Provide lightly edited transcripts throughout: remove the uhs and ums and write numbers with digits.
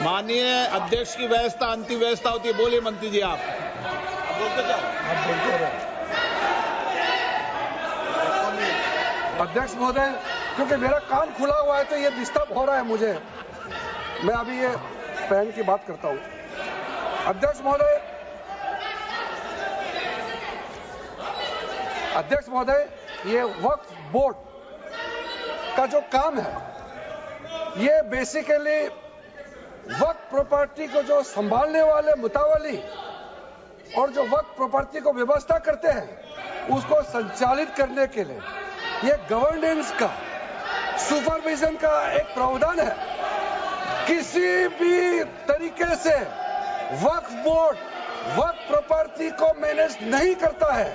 माननीय अध्यक्ष की व्यवस्था अंतिम व्यवस्था होती है। बोलिए मंत्री जी, आप बोलते जाओ। आप बोलते रहो। अध्यक्ष महोदय, क्योंकि मेरा कान खुला हुआ है तो ये डिस्टर्ब हो रहा है मुझे। मैं अभी ये पैन की बात करता हूँ। अध्यक्ष महोदय, ये वक्फ बोर्ड का जो काम है, ये बेसिकली वक्फ प्रॉपर्टी को जो संभालने वाले मुतावली और जो वक्फ प्रॉपर्टी को व्यवस्था करते हैं उसको संचालित करने के लिए ये गवर्नेंस का, सुपरविजन का एक प्रावधान है। किसी भी तरीके से वक्फ बोर्ड वक्फ प्रॉपर्टी को मैनेज नहीं करता है।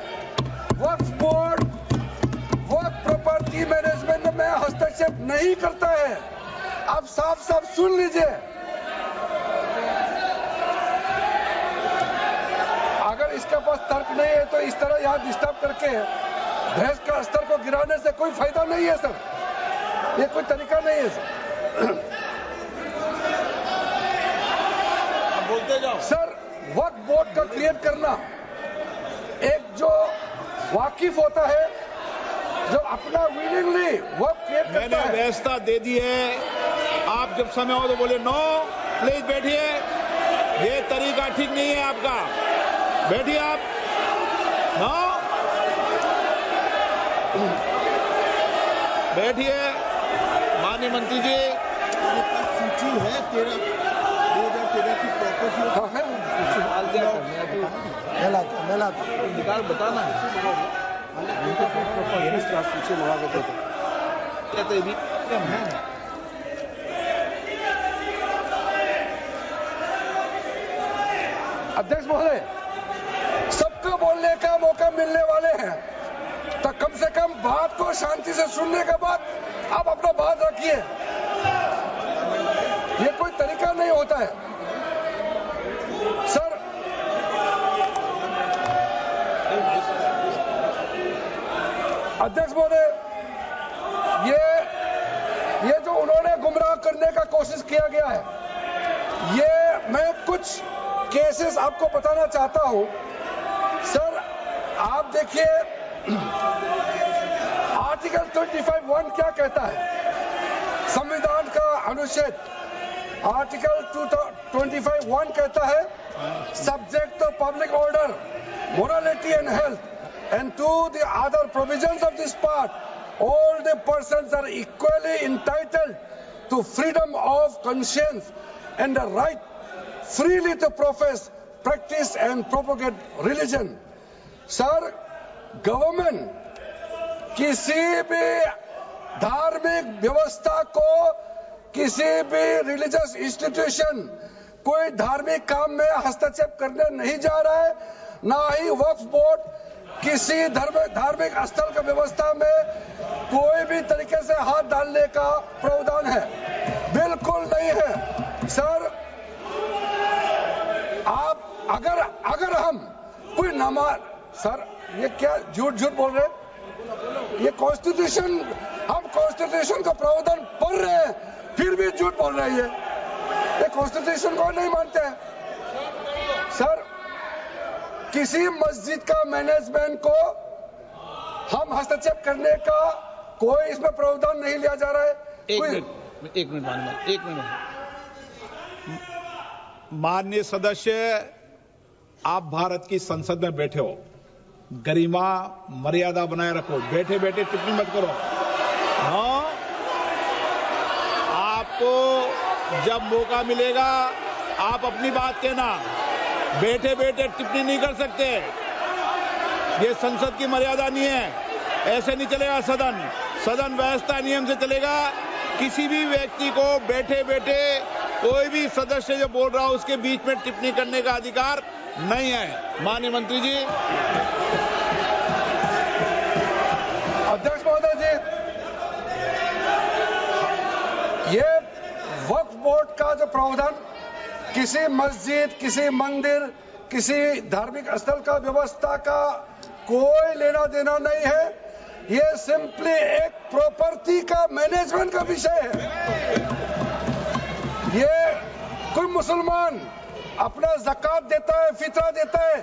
वक्फ बोर्ड वक्फ प्रॉपर्टी मैनेजमेंट में हस्तक्षेप नहीं करता है। आप साफ साफ सुन लीजिए, अगर इसके पास तर्क नहीं है तो इस तरह यहां डिस्टर्ब करके बहस का स्तर को गिराने से कोई फायदा नहीं है सर। ये कोई तरीका नहीं है सर। बोलते जाओ सर। वक्फ बोर्ड का क्रिएट करना एक जो वाकिफ होता है, जो अपना विलिंगली वक्फ क्रिएट करता है। मैंने व्यवस्था दे दी है। आप जब समय हो तो बोले नो, प्लीज बैठिए। ये तरीका ठीक नहीं है आपका। बैठिए आप। नो, बैठिए। माननीय मंत्री जी, सूची है 2013 की प्रॉपर्टी मैं लाता निकाल बताना सूची मंगा के देता कहते भी अध्यक्ष महोदय, सबको बोलने का मौका मिलने वाले हैं तो कम से कम बात को शांति से सुनने के बाद आप अपना बात रखिए। ये कोई तरीका नहीं होता है सर। अध्यक्ष महोदय, ये जो उन्होंने गुमराह करने का कोशिश किया गया है, ये मैं कुछ केसेस आपको बताना चाहता हूं सर। आप देखिए आर्टिकल 25(1) क्या कहता है, संविधान का अनुच्छेद आर्टिकल 25(1) कहता है, subject to public order, morality and health and to the other provisions of this part, all the persons are equally entitled to freedom of conscience and the right freely to profess, practice and propagate religion. Sir, government किसी भी धार्मिक व्यवस्था को, किसी भी religious institution, कोई धार्मिक काम में हस्तक्षेप करने नहीं जा रहा है। ना ही वक्फ बोर्ड किसी धार्मिक स्थल की व्यवस्था में कोई भी तरीके से हाथ डालने का प्रावधान है, बिल्कुल नहीं है सर। आप अगर हम कोई नमाज, सर ये क्या झूठ बोल रहे हैं? ये कॉन्स्टिट्यूशन, हम कॉन्स्टिट्यूशन का प्रावधान पढ़ रहे हैं फिर भी झूठ बोल रहे हैं। ये कॉन्स्टिट्यूशन को नहीं मानते हैं सर। किसी मस्जिद का मैनेजमेंट को हम हस्तक्षेप करने का कोई इसमें प्रावधान नहीं लिया जा रहा है। एक मिनट माननीय सदस्य, आप भारत की संसद में बैठे हो, गरिमा मर्यादा बनाए रखो। बैठे बैठे टिप्पणी मत करो। हाँ, आपको जब मौका मिलेगा आप अपनी बात कहना। बैठे बैठे टिप्पणी नहीं कर सकते। ये संसद की मर्यादा नहीं है। ऐसे नहीं चलेगा सदन। सदन व्यवस्था नियम से चलेगा। किसी भी व्यक्ति को बैठे बैठे कोई भी सदस्य जो बोल रहा हो उसके बीच में टिप्पणी करने का अधिकार नहीं है। माननीय मंत्री जी। अध्यक्ष महोदय जी, ये वक्फ बोर्ड का जो प्रावधान किसी मस्जिद, किसी मंदिर, किसी धार्मिक स्थल का व्यवस्था का कोई लेना देना नहीं है। ये सिंपली एक प्रॉपर्टी का मैनेजमेंट का विषय है। कोई मुसलमान अपना ज़कात देता है, फितरा देता है,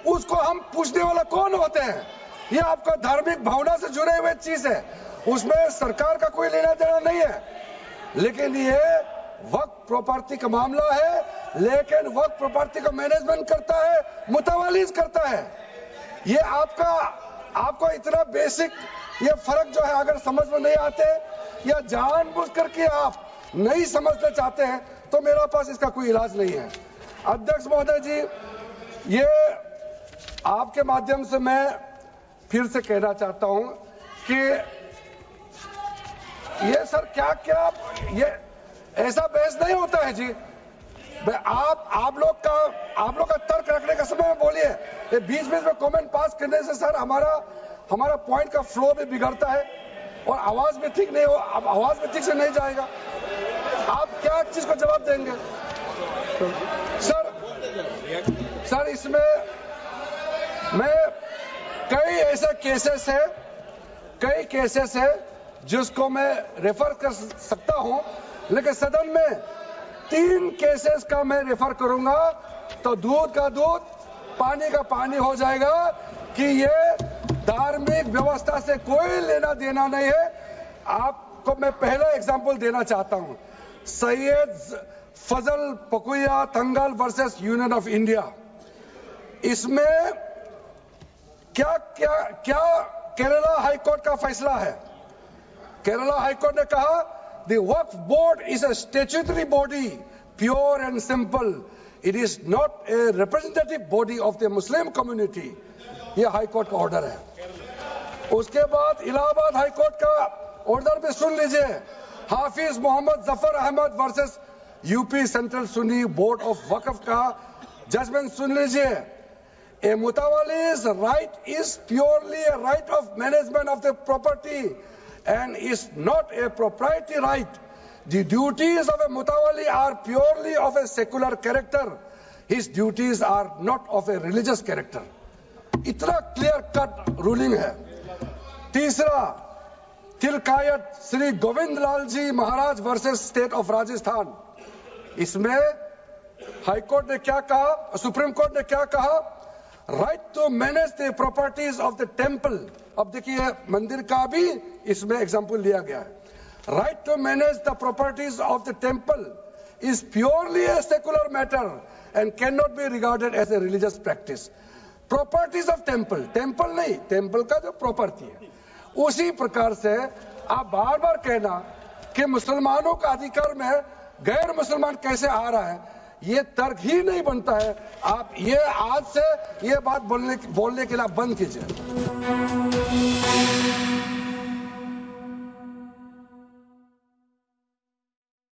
उसको हम पूछने वाला कौन होते हैं? ये आपका धार्मिक भावना से जुड़े हुए चीज है, उसमें सरकार का कोई लेना देना नहीं है। लेकिन ये वक्फ प्रॉपर्टी का मामला है, लेकिन वक्फ प्रॉपर्टी का मैनेजमेंट करता है, मुतवालिज करता है। ये आपको इतना बेसिक ये फर्क जो है अगर समझ में नहीं आते या जानबूझ करके आप नहीं समझना चाहते हैं तो मेरा पास इसका कोई इलाज नहीं है। अध्यक्ष महोदय जी, ये आपके माध्यम से मैं फिर से कहना चाहता हूं कि ये सर क्या ये ऐसा बहस नहीं होता है जी। आप लोग का तर्क रखने का समय में बोलिए, ये बीच में कमेंट पास करने से सर हमारा पॉइंट का फ्लो भी बिगड़ता है और आवाज भी ठीक नहीं हो, अब आवाज भी ठीक से नहीं जाएगा। आप क्या चीज को जवाब देंगे सर? इसमें मैं कई ऐसे केसेस है जिसको मैं रेफर कर सकता हूं, लेकिन सदन में 3 केसेस का मैं रेफर करूंगा तो दूध का दूध पानी का पानी हो जाएगा कि ये धार्मिक व्यवस्था से कोई लेना देना नहीं है। आपको मैं पहला एग्जांपल देना चाहता हूं, सैयद फजल पकुया Thangal versus union of India. इसमें क्या केरला हाईकोर्ट का फैसला है। केरला हाईकोर्ट ने कहा the Waqf board is a statutory body, pure and simple, it is not a representative body of the Muslim community. यह हाईकोर्ट का ऑर्डर है। उसके बाद इलाहाबाद हाईकोर्ट का ऑर्डर भी सुन लीजिए, Hafiz Mohammad Zafar Ahmad versus UP central Sunni board of Waqf का जजमेंट सुन लीजिए। A mutawalli's right is purely a right of management of the property and is not a proprietary right. The duties of a mutawalli are purely of a secular character. His duties are not of a religious character. इतना clear cut ruling है। तीसरा, तिलकायत श्री गोविंद लाल जी महाराज versus state of Rajasthan. इसमें high court ने क्या कहा, supreme court ने क्या कहा, right to manage the properties of the temple. अब देखिए मंदिर का भी इसमें एग्जांपल लिया गया है। Right to manage the properties of the temple is purely a secular matter and can not be regarded as a religious practice. Properties of temple नहीं, टेम्पल का जो प्रॉपर्टी है। उसी प्रकार से आप बार बार कहना कि मुसलमानों का अधिकार में गैर मुसलमान कैसे आ रहा है, ये तर्क ही नहीं बनता है। आप ये आज से ये बात बोलने के लिए बंद कीजिए।